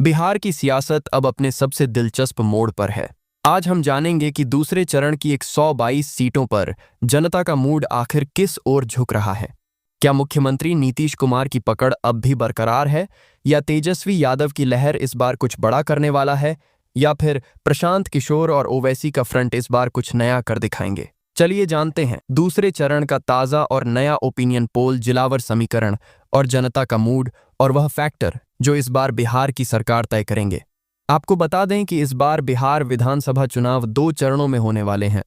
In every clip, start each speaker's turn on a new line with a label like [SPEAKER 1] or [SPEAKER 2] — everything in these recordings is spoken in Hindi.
[SPEAKER 1] बिहार की सियासत अब अपने सबसे दिलचस्प मोड़ पर है। आज हम जानेंगे कि दूसरे चरण की 122 सीटों पर जनता का मूड आखिर किस ओर झुक रहा है। क्या मुख्यमंत्री नीतीश कुमार की पकड़ अब भी बरकरार है, या तेजस्वी यादव की लहर इस बार कुछ बड़ा करने वाला है, या फिर प्रशांत किशोर और ओवैसी का फ्रंट इस बार कुछ नया कर दिखाएंगे। चलिए जानते हैं दूसरे चरण का ताजा और नया ओपिनियन पोल, जिलावर समीकरण और जनता का मूड और वह फैक्टर जो इस बार बिहार की सरकार तय करेंगे। आपको बता दें कि इस बार बिहार विधानसभा चुनाव 2 चरणों में होने वाले हैं।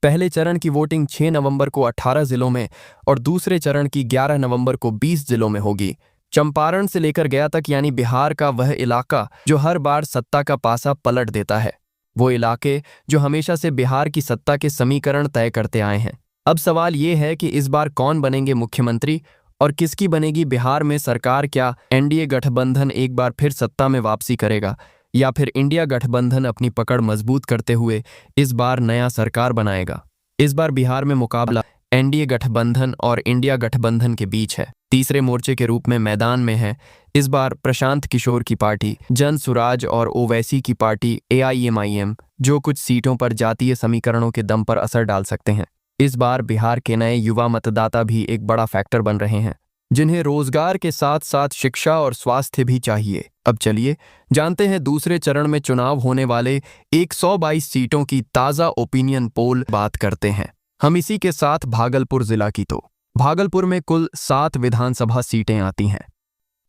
[SPEAKER 1] पहले चरण की वोटिंग 6 नवंबर को 18 जिलों में और दूसरे चरण की 11 नवंबर को 20 जिलों में होगी। चंपारण से लेकर गया तक, यानी बिहार का वह इलाका जो हर बार सत्ता का पासा पलट देता है, वो इलाके जो हमेशा से बिहार की सत्ता के समीकरण तय करते आए हैं। अब सवाल ये है कि इस बार कौन बनेंगे मुख्यमंत्री और किसकी बनेगी बिहार में सरकार। क्या एनडीए गठबंधन एक बार फिर सत्ता में वापसी करेगा, या फिर इंडिया गठबंधन अपनी पकड़ मजबूत करते हुए इस बार नया सरकार बनाएगा। इस बार बिहार में मुकाबला एनडीए गठबंधन और इंडिया गठबंधन के बीच है। तीसरे मोर्चे के रूप में मैदान में है इस बार प्रशांत किशोर की पार्टी जन सुराज और ओवैसी की पार्टी एआईएमआईएम, जो कुछ सीटों पर जातीय समीकरणों के दम पर असर डाल सकते हैं। इस बार बिहार के नए युवा मतदाता भी एक बड़ा फैक्टर बन रहे हैं, जिन्हें रोजगार के साथ साथ शिक्षा और स्वास्थ्य भी चाहिए। अब चलिए जानते हैं दूसरे चरण में चुनाव होने वाले 122 सीटों की ताजा ओपिनियन पोल। बात करते हैं हम इसी के साथ भागलपुर जिला की। तो भागलपुर में कुल 7 विधानसभा सीटें आती हैं।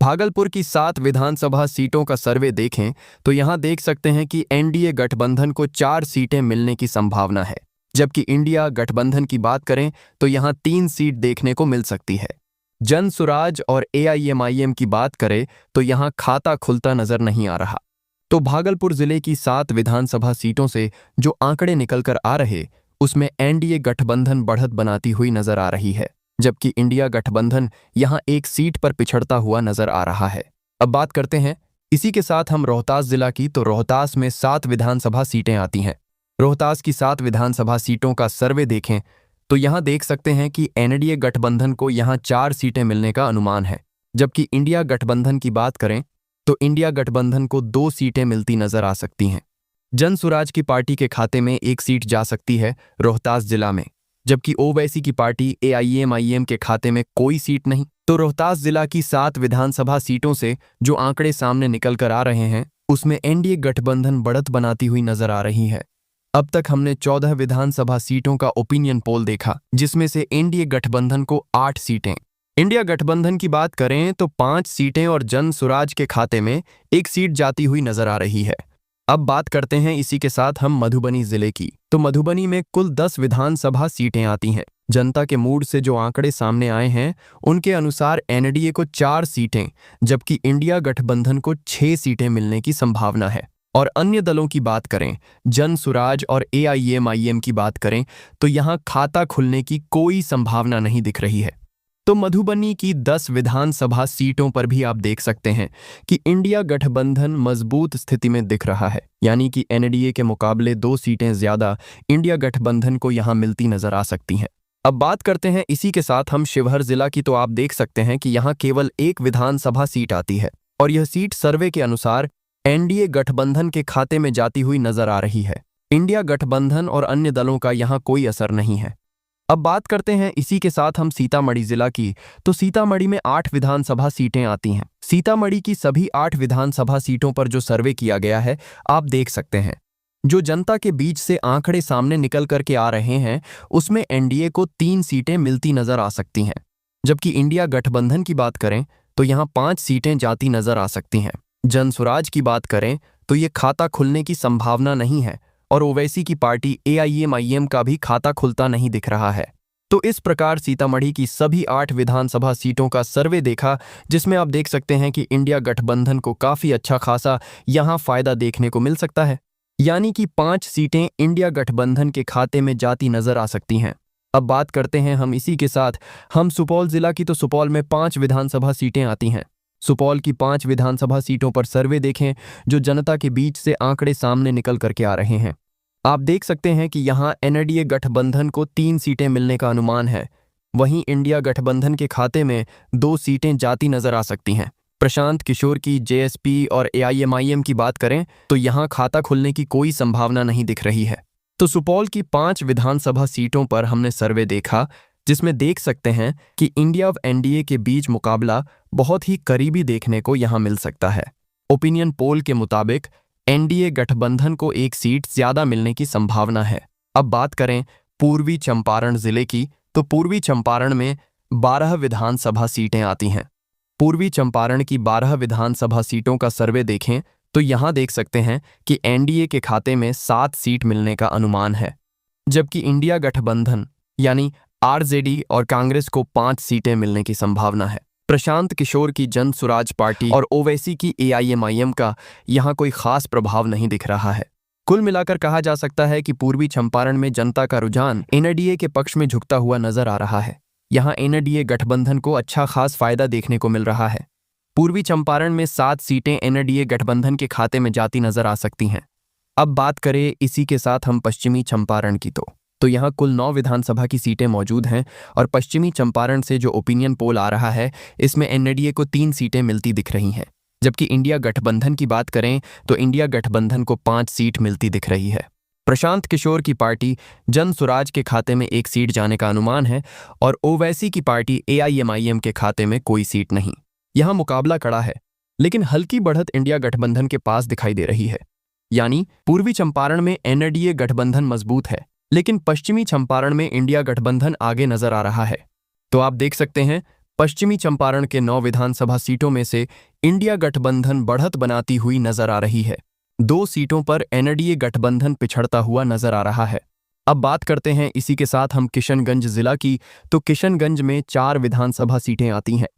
[SPEAKER 1] भागलपुर की 7 विधानसभा सीटों का सर्वे देखें तो यहां देख सकते हैं कि एनडीए गठबंधन को 4 सीटें मिलने की संभावना है, जबकि इंडिया गठबंधन की बात करें तो यहां 3 सीट देखने को मिल सकती है। जन सुराज और एआईएमआईएम की बात करें तो यहां खाता खुलता नजर नहीं आ रहा। तो भागलपुर जिले की 7 विधानसभा सीटों से जो आंकड़े निकल कर आ रहे, उसमें एनडीए गठबंधन बढ़त बनाती हुई नजर आ रही है, जबकि इंडिया गठबंधन यहां 1 सीट पर पिछड़ता हुआ नजर आ रहा है। अब बात करते हैं इसी के साथ हम रोहतास जिला की। तो रोहतास में 7 विधानसभा सीटें आती हैं। रोहतास की 7 विधानसभा सीटों का सर्वे देखें तो यहां देख सकते हैं कि एनडीए गठबंधन को यहां 4 सीटें मिलने का अनुमान है, जबकि इंडिया गठबंधन की बात करें तो इंडिया गठबंधन को 2 सीटें मिलती नजर आ सकती हैं। जन सुराज की पार्टी के खाते में 1 सीट जा सकती है रोहतास जिला में, जबकि ओवैसी की पार्टी एआईएमआईएम के खाते में कोई सीट नहीं। तो रोहतास जिला की 7 विधानसभा सीटों से जो आंकड़े सामने निकल कर आ रहे हैं, उसमें एनडीए गठबंधन बढ़त बनाती हुई नजर आ रही है। अब तक हमने 14 विधानसभा सीटों का ओपिनियन पोल देखा, जिसमें से एनडीए गठबंधन को 8 सीटें, इंडिया गठबंधन की बात करें तो 5 सीटें और जन सुराज के खाते में 1 सीट जाती हुई नजर आ रही है। अब बात करते हैं इसी के साथ हम मधुबनी जिले की। तो मधुबनी में कुल 10 विधानसभा सीटें आती हैं। जनता के मूड से जो आंकड़े सामने आए हैं, उनके अनुसार एनडीए को 4 सीटें, जबकि इंडिया गठबंधन को 6 सीटें मिलने की संभावना है। और अन्य दलों की बात करें, जन सुराज और एआईएमआईएम की बात करें तो यहां खाता खुलने की कोई संभावना नहीं दिख रही है। तो मधुबनी की 10 विधानसभा सीटों पर भी आप देख सकते हैं कि इंडिया गठबंधन मजबूत स्थिति में दिख रहा है, यानी कि एनडीए के मुकाबले 2 सीटें ज्यादा इंडिया गठबंधन को यहां मिलती नजर आ सकती हैं। अब बात करते हैं इसी के साथ हम शिवहर जिला की। तो आप देख सकते हैं कि यहां केवल 1 विधानसभा सीट आती है, और यह सीट सर्वे के अनुसार एनडीए गठबंधन के खाते में जाती हुई नजर आ रही है। इंडिया गठबंधन और अन्य दलों का यहां कोई असर नहीं है। अब बात करते हैं इसी के साथ हम सीतामढ़ी जिला की। तो सीतामढ़ी में 8 विधानसभा सीटें आती हैं। सीतामढ़ी की सभी 8 विधानसभा सीटों पर जो सर्वे किया गया है, आप देख सकते हैं जो जनता के बीच से आंकड़े सामने निकल करके आ रहे हैं, उसमें एनडीए को 3 सीटें मिलती नजर आ सकती हैं, जबकि इंडिया गठबंधन की बात करें तो यहां 5 सीटें जाती नजर आ सकती हैं। जन सुराज की बात करें तो ये खाता खुलने की संभावना नहीं है, और ओवैसी की पार्टी एआईएमआईएम का भी खाता खुलता नहीं दिख रहा है। तो इस प्रकार सीतामढ़ी की सभी 8 विधानसभा सीटों का सर्वे देखा, जिसमें आप देख सकते हैं कि इंडिया गठबंधन को काफी अच्छा खासा यहां फायदा देखने को मिल सकता है, यानी कि 5 सीटें इंडिया गठबंधन के खाते में जाती नजर आ सकती हैं। अब बात करते हैं हम इसी के साथ हम सुपौल जिला की। तो सुपौल में 5 विधानसभा सीटें आती हैं। सुपौल की 5 विधानसभा सीटों पर सर्वे देखें जो जनता के बीच से आंकड़े सामने निकल करके आ रहे हैं। आप देख सकते हैं कि यहां एनडीए गठबंधन को 3 सीटें मिलने का अनुमान है, वहीं इंडिया गठबंधन के खाते में 2 सीटें जाती नजर आ सकती हैं। प्रशांत किशोर की जेएसपी और एआईएमआईएम की बात करें तो यहां खाता खुलने की कोई संभावना नहीं दिख रही है। तो सुपौल की 5 विधानसभा सीटों पर हमने सर्वे देखा, जिसमें देख सकते हैं कि इंडिया और एनडीए के बीच मुकाबला बहुत ही करीबी देखने को यहां मिल सकता है। ओपिनियन पोल के मुताबिक एनडीए गठबंधन को एक सीट ज्यादा मिलने की संभावना है। अब बात करें पूर्वी चंपारण जिले की, तो पूर्वी चंपारण में 12 विधानसभा सीटें आती हैं। पूर्वी चंपारण की 12 विधानसभा सीटों का सर्वे देखें तो यहां देख सकते हैं कि एनडीए के खाते में 7 सीट मिलने का अनुमान है, जबकि इंडिया गठबंधन यानी आरजेडी और कांग्रेस को 5 सीटें मिलने की संभावना है। प्रशांत किशोर की जन सुराज पार्टी और ओवैसी की एआईएमआईएम का यहां कोई खास प्रभाव नहीं दिख रहा है। कुल मिलाकर कहा जा सकता है कि पूर्वी चंपारण में जनता का रुझान एनडीए के पक्ष में झुकता हुआ नजर आ रहा है। यहां एनडीए गठबंधन को अच्छा खास फायदा देखने को मिल रहा है। पूर्वी चंपारण में 7 सीटें एनडीए गठबंधन के खाते में जाती नजर आ सकती हैं। अब बात करें इसी के साथ हम पश्चिमी चंपारण की, तो यहाँ कुल 9 विधानसभा की सीटें मौजूद हैं और पश्चिमी चंपारण से जो ओपिनियन पोल आ रहा है इसमें एनडीए को 3 सीटें मिलती दिख रही हैं, जबकि इंडिया गठबंधन की बात करें तो इंडिया गठबंधन को 5 सीट मिलती दिख रही है। प्रशांत किशोर की पार्टी जन सुराज के खाते में 1 सीट जाने का अनुमान है और ओवैसी की पार्टी एआईएमआईएम के खाते में कोई सीट नहीं। यहां मुकाबला कड़ा है, लेकिन हल्की बढ़त इंडिया गठबंधन के पास दिखाई दे रही है। यानी पूर्वी चंपारण में एनडीए गठबंधन मजबूत है, लेकिन पश्चिमी चंपारण में इंडिया गठबंधन आगे नजर आ रहा है। तो आप देख सकते हैं पश्चिमी चंपारण के 9 विधानसभा सीटों में से इंडिया गठबंधन बढ़त बनाती हुई नजर आ रही है। 2 सीटों पर एनडीए गठबंधन पिछड़ता हुआ नजर आ रहा है। अब बात करते हैं इसी के साथ हम किशनगंज जिला की, तो किशनगंज में 4 विधानसभा सीटें आती हैं।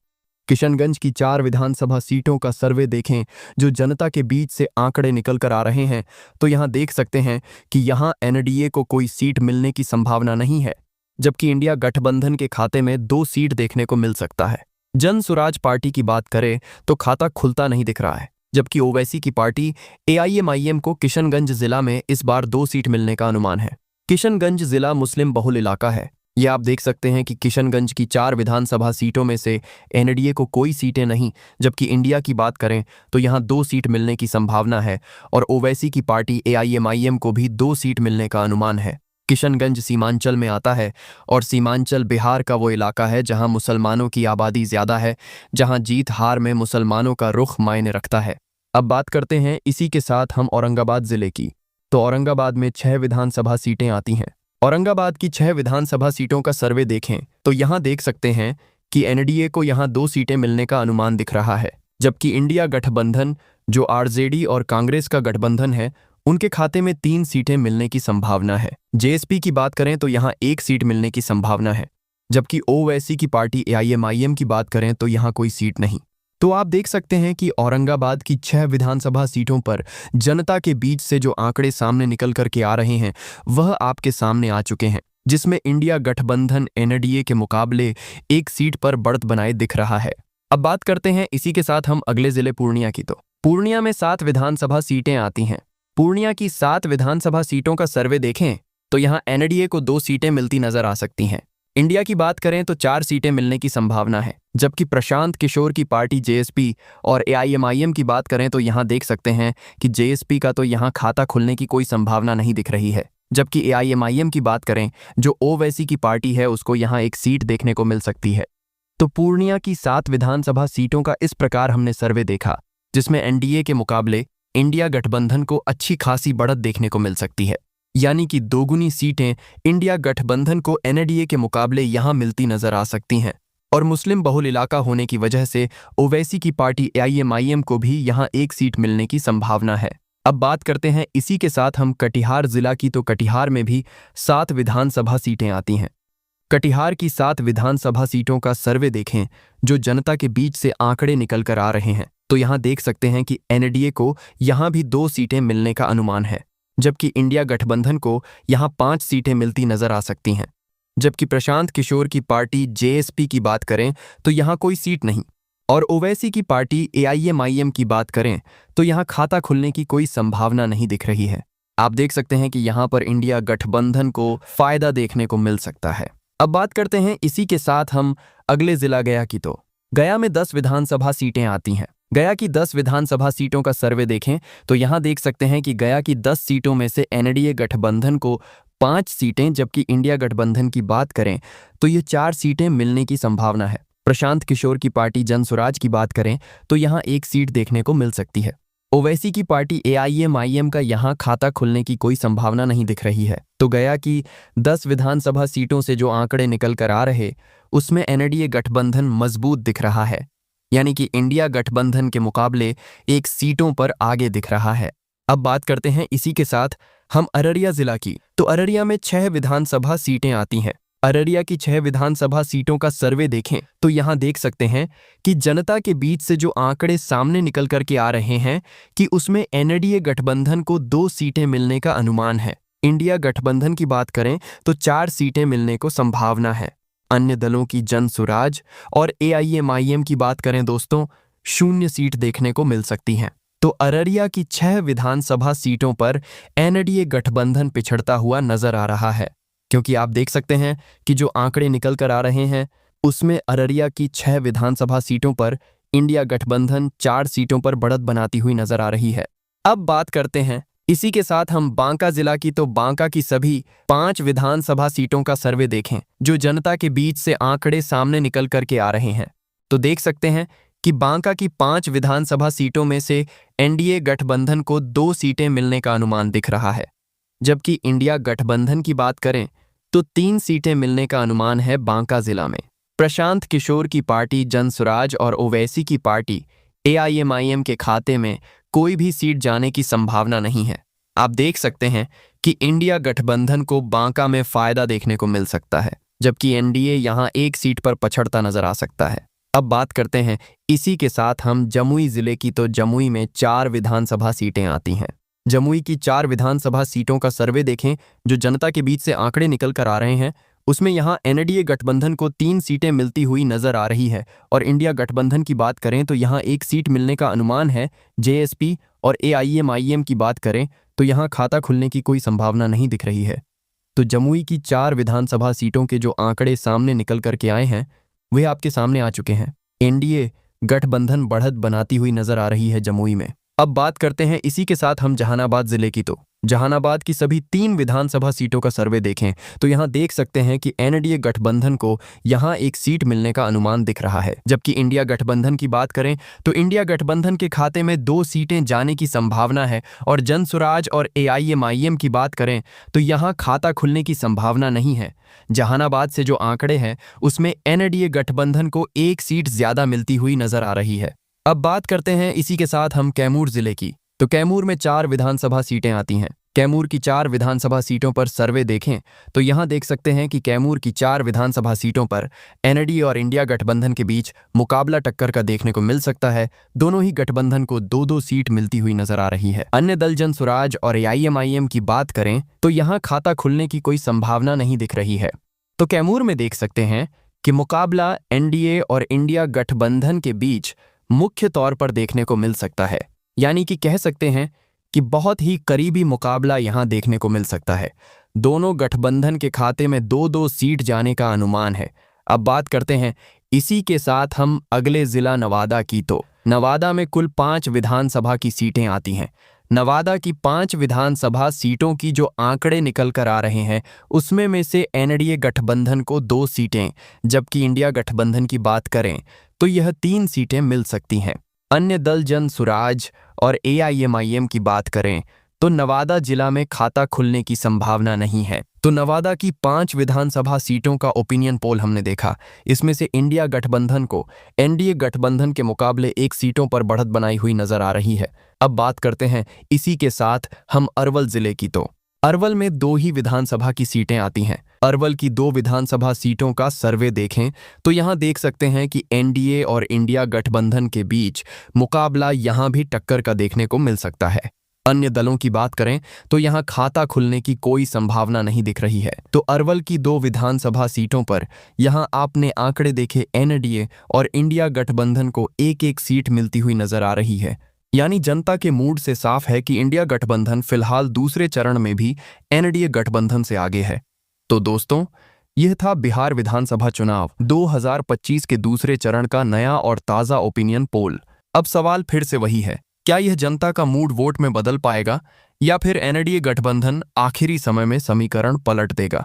[SPEAKER 1] किशनगंज की 4 विधानसभा सीटों का सर्वे देखें जो जनता के बीच से आंकड़े निकल कर आ रहे हैं, तो यहां देख सकते हैं कि यहां एनडीए को कोई सीट मिलने की संभावना नहीं है, जबकि इंडिया गठबंधन के खाते में 2 सीट देखने को मिल सकता है। जन सुराज पार्टी की बात करें तो खाता खुलता नहीं दिख रहा है, जबकि ओवैसी की पार्टी एआईएमआईएम को किशनगंज जिला में इस बार 2 सीट मिलने का अनुमान है। किशनगंज जिला मुस्लिम बहुल इलाका है। ये आप देख सकते हैं कि किशनगंज की 4 विधानसभा सीटों में से एनडीए को कोई सीटें नहीं, जबकि इंडिया की बात करें तो यहां 2 सीट मिलने की संभावना है और ओवैसी की पार्टी एआईएमआईएम को भी 2 सीट मिलने का अनुमान है। किशनगंज सीमांचल में आता है और सीमांचल बिहार का वो इलाका है जहां मुसलमानों की आबादी ज्यादा है, जहां जीत हार में मुसलमानों का रुख मायने रखता है। अब बात करते हैं इसी के साथ हम औरंगाबाद जिले की, तो औरंगाबाद में 6 विधानसभा सीटें आती हैं। औरंगाबाद की 6 विधानसभा सीटों का सर्वे देखें तो यहां देख सकते हैं कि एनडीए को यहां 2 सीटें मिलने का अनुमान दिख रहा है, जबकि इंडिया गठबंधन जो आरजेडी और कांग्रेस का गठबंधन है उनके खाते में 3 सीटें मिलने की संभावना है। जेएसपी की बात करें तो यहां 1 सीट मिलने की संभावना है, जबकि ओवैसी की पार्टी एआईएमआईएम की बात करें तो यहां कोई सीट नहीं। तो आप देख सकते हैं कि औरंगाबाद की 6 विधानसभा सीटों पर जनता के बीच से जो आंकड़े सामने निकल करके आ रहे हैं वह आपके सामने आ चुके हैं, जिसमें इंडिया गठबंधन एनडीए के मुकाबले 1 सीट पर बढ़त बनाए दिख रहा है। अब बात करते हैं इसी के साथ हम अगले जिले पूर्णिया की, तो पूर्णिया में 7 विधानसभा सीटें आती हैं। पूर्णिया की 7 विधानसभा सीटों का सर्वे देखें तो यहां एनडीए को 2 सीटें मिलती नजर आ सकती हैं। इंडिया की बात करें तो 4 सीटें मिलने की संभावना है, जबकि प्रशांत किशोर की पार्टी जेएसपी और एआईएमआईएम की बात करें तो यहां देख सकते हैं कि जेएसपी का तो यहां खाता खुलने की कोई संभावना नहीं दिख रही है, जबकि एआईएमआईएम की बात करें जो ओवैसी की पार्टी है उसको यहां 1 सीट देखने को मिल सकती है। तो पूर्णिया की 7 विधानसभा सीटों का इस प्रकार हमने सर्वे देखा, जिसमें एनडीए के मुकाबले इंडिया गठबंधन को अच्छी खासी बढ़त देखने को मिल सकती है, यानी कि 2 गुनी सीटें इंडिया गठबंधन को एनडीए के मुकाबले यहां मिलती नजर आ सकती हैं और मुस्लिम बहुल इलाका होने की वजह से ओवैसी की पार्टी एआईएमआईएम को भी यहां 1 सीट मिलने की संभावना है। अब बात करते हैं इसी के साथ हम कटिहार जिला की, तो कटिहार में भी 7 विधानसभा सीटें आती हैं। कटिहार की 7 विधानसभा सीटों का सर्वे देखें जो जनता के बीच से आंकड़े निकल कर आ रहे हैं, तो यहां देख सकते हैं कि एनडीए को यहां भी 2 सीटें मिलने का अनुमान है, जबकि इंडिया गठबंधन को यहां 5 सीटें मिलती नजर आ सकती हैं। जबकि प्रशांत किशोर की पार्टी जेएसपी की बात करें तो यहां कोई सीट नहीं और ओवैसी की पार्टी एआईएमआईएम की बात करें तो यहां खाता खुलने की कोई संभावना नहीं दिख रही है। आप देख सकते हैं कि यहां पर इंडिया गठबंधन को फायदा देखने को मिल सकता है। अब बात करते हैं इसी के साथ हम अगले जिला गया की, तो गया में 10 विधानसभा सीटें आती हैं। गया की 10 विधानसभा सीटों का सर्वे देखें तो यहां देख सकते हैं कि गया की 10 सीटों में से एनडीए गठबंधन को 5 सीटें, जबकि इंडिया गठबंधन की बात करें तो ये 4 सीटें मिलने की संभावना है। प्रशांत किशोर की पार्टी जन स्वराज की बात करें तो यहां 1 सीट देखने को मिल सकती है। ओवैसी की पार्टी एआईएमआईएम का यहां खाता खुलने की कोई संभावना नहीं दिख रही है। तो गया की 10 विधानसभा सीटों से जो आंकड़े निकल कर आ रहे उसमें एनडीए गठबंधन मजबूत दिख रहा है, यानी कि इंडिया गठबंधन के मुकाबले 1 सीटों पर आगे दिख रहा है। अब बात करते हैं इसी के साथ हम अररिया जिला की। तो अररिया में 6 विधानसभा सीटें आती हैं। अररिया की 6 विधानसभा सीटों का सर्वे देखें तो यहां देख सकते हैं कि जनता के बीच से जो आंकड़े सामने निकल करके आ रहे हैं कि उसमें एनडीए गठबंधन को 2 सीटें मिलने का अनुमान है। इंडिया गठबंधन की बात करें तो 4 सीटें मिलने को संभावना है। अन्य दलों की जन स्वराज और एआईएमआईएम की बात करें दोस्तों, 0 सीट देखने को मिल सकती हैं। तो अररिया की 6 विधानसभा सीटों पर एनडीए गठबंधन पिछड़ता हुआ नजर आ रहा है, क्योंकि आप देख सकते हैं कि जो आंकड़े निकल कर आ रहे हैं उसमें अररिया की 6 विधानसभा सीटों पर इंडिया गठबंधन 4 सीटों पर बढ़त बनाती हुई नजर आ रही है। अब बात करते हैं इसी के साथ हम बांका जिला की। तो बांका की सभी 5 विधानसभा सीटों का सर्वे देखें जो जनता के बीच से आंकड़े सामने निकल करके आ रहे हैं। तो देख सकते हैं कि बांका की 5 विधानसभा सीटों में से एनडीए गठबंधन को 2 सीटें मिलने का अनुमान दिख रहा है, जबकि इंडिया गठबंधन की बात करें तो 3 सीटें मिलने का अनुमान है बांका जिला में। प्रशांत किशोर की पार्टी जन स्वराज और ओवैसी की पार्टी एआईएमआईएम के खाते में कोई भी सीट जाने की संभावना नहीं है। आप देख सकते हैं कि इंडिया गठबंधन को बांका में फायदा देखने को मिल सकता है, जबकि एनडीए यहां 1 सीट पर पछड़ता नजर आ सकता है। अब बात करते हैं इसी के साथ हम जमुई जिले की। तो जमुई में 4 विधानसभा सीटें आती हैं। जमुई की 4 विधानसभा सीटों का सर्वे देखें जो जनता के बीच से आंकड़े निकल कर आ रहे हैं उसमें यहां एनडीए गठबंधन को 3 सीटें मिलती हुई नजर आ रही है, और इंडिया गठबंधन की बात करें तो यहां 1 सीट मिलने का अनुमान है। जेएसपी और एआईएमआईएम की बात करें तो यहां खाता खुलने की कोई संभावना नहीं दिख रही है। तो जमुई की 4 विधानसभा सीटों के जो आंकड़े सामने निकल करके आए हैं वे आपके सामने आ चुके हैं। एनडीए गठबंधन बढ़त बनाती हुई नजर आ रही है जमुई में। अब बात करते हैं इसी के साथ हम जहानाबाद जिले की। तो जहानाबाद की सभी 3 विधानसभा सीटों का सर्वे देखें तो यहां देख सकते हैं कि एनडीए गठबंधन को यहां 1 सीट मिलने का अनुमान दिख रहा है, जबकि इंडिया गठबंधन की बात करें तो इंडिया गठबंधन के खाते में 2 सीटें जाने की संभावना है, और जन स्वराज और एआईएमआईएम की बात करें तो यहां खाता खुलने की संभावना नहीं है। जहानाबाद से जो आंकड़े हैं उसमें एनडीए गठबंधन को 1 सीट ज्यादा मिलती हुई नजर आ रही है। अब बात करते हैं इसी के साथ हम कैमूर जिले की। तो कैमूर में 4 विधानसभा सीटें आती हैं। कैमूर की 4 विधानसभा सीटों पर सर्वे देखें तो यहां देख सकते हैं कि कैमूर की 4 विधानसभा सीटों पर एनडीए और इंडिया गठबंधन के बीच मुकाबला टक्कर का देखने को मिल सकता है। दोनों ही गठबंधन को 2-2 सीट मिलती हुई नजर आ रही है। अन्य दल जन स्वराज और एआईएमआईएम की बात करें तो यहां खाता खुलने की कोई संभावना नहीं दिख रही है। तो कैमूर में देख सकते हैं कि मुकाबला एनडीए और इंडिया गठबंधन के बीच मुख्य तौर पर देखने को मिल सकता है, यानी कि कह सकते हैं कि बहुत ही करीबी मुकाबला यहां देखने को मिल सकता है। दोनों गठबंधन के खाते में 2-2 सीट जाने का अनुमान है। अब बात करते हैं इसी के साथ हम अगले जिला नवादा की। तो नवादा में कुल 5 विधानसभा की सीटें आती हैं। नवादा की 5 विधानसभा सीटों की जो आंकड़े निकल कर आ रहे हैं उसमें में से एनडीए गठबंधन को 2 सीटें, जबकि इंडिया गठबंधन की बात करें तो यह 3 सीटें मिल सकती हैं। अन्य दल जन स्वराज और एआईएमआईएम की बात करें तो नवादा जिला में खाता खुलने की संभावना नहीं है। तो नवादा की 5 विधानसभा सीटों का ओपिनियन पोल हमने देखा, इसमें से इंडिया गठबंधन को एनडीए गठबंधन के मुकाबले 1 सीटों पर बढ़त बनाई हुई नजर आ रही है। अब बात करते हैं इसी के साथ हम अरवल जिले की। तो अरवल में 2 ही विधानसभा की सीटें आती हैं। अरवल की 2 विधानसभा सीटों का सर्वे देखें तो यहां देख सकते हैं कि एनडीए और इंडिया गठबंधन के बीच मुकाबला यहां भी टक्कर का देखने को मिल सकता है। अन्य दलों की बात करें तो यहां खाता खुलने की कोई संभावना नहीं दिख रही है। तो अरवल की 2 विधानसभा सीटों पर यहां आपने आंकड़े देखे, एनडीए और इंडिया गठबंधन को 1-1 सीट मिलती हुई नजर आ रही है, यानी जनता के मूड से साफ है कि इंडिया गठबंधन फिलहाल दूसरे चरण में भी एनडीए गठबंधन से आगे है। तो दोस्तों, यह था बिहार विधानसभा चुनाव 2025 के दूसरे चरण का नया और ताज़ा ओपिनियन पोल। अब सवाल फिर से वही है, क्या यह जनता का मूड वोट में बदल पाएगा या फिर एनडीए गठबंधन आखिरी समय में समीकरण पलट देगा?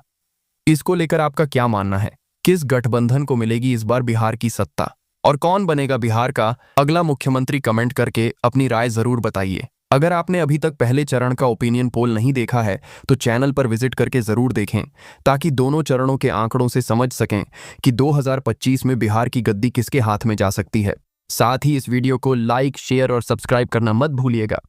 [SPEAKER 1] इसको लेकर आपका क्या मानना है? किस गठबंधन को मिलेगी इस बार बिहार की सत्ता और कौन बनेगा बिहार का अगला मुख्यमंत्री? कमेंट करके अपनी राय जरूर बताइए। अगर आपने अभी तक पहले चरण का ओपिनियन पोल नहीं देखा है तो चैनल पर विजिट करके जरूर देखें, ताकि दोनों चरणों के आंकड़ों से समझ सकें कि 2025 में बिहार की गद्दी किसके हाथ में जा सकती है। साथ ही इस वीडियो को लाइक, शेयर और सब्सक्राइब करना मत भूलिएगा।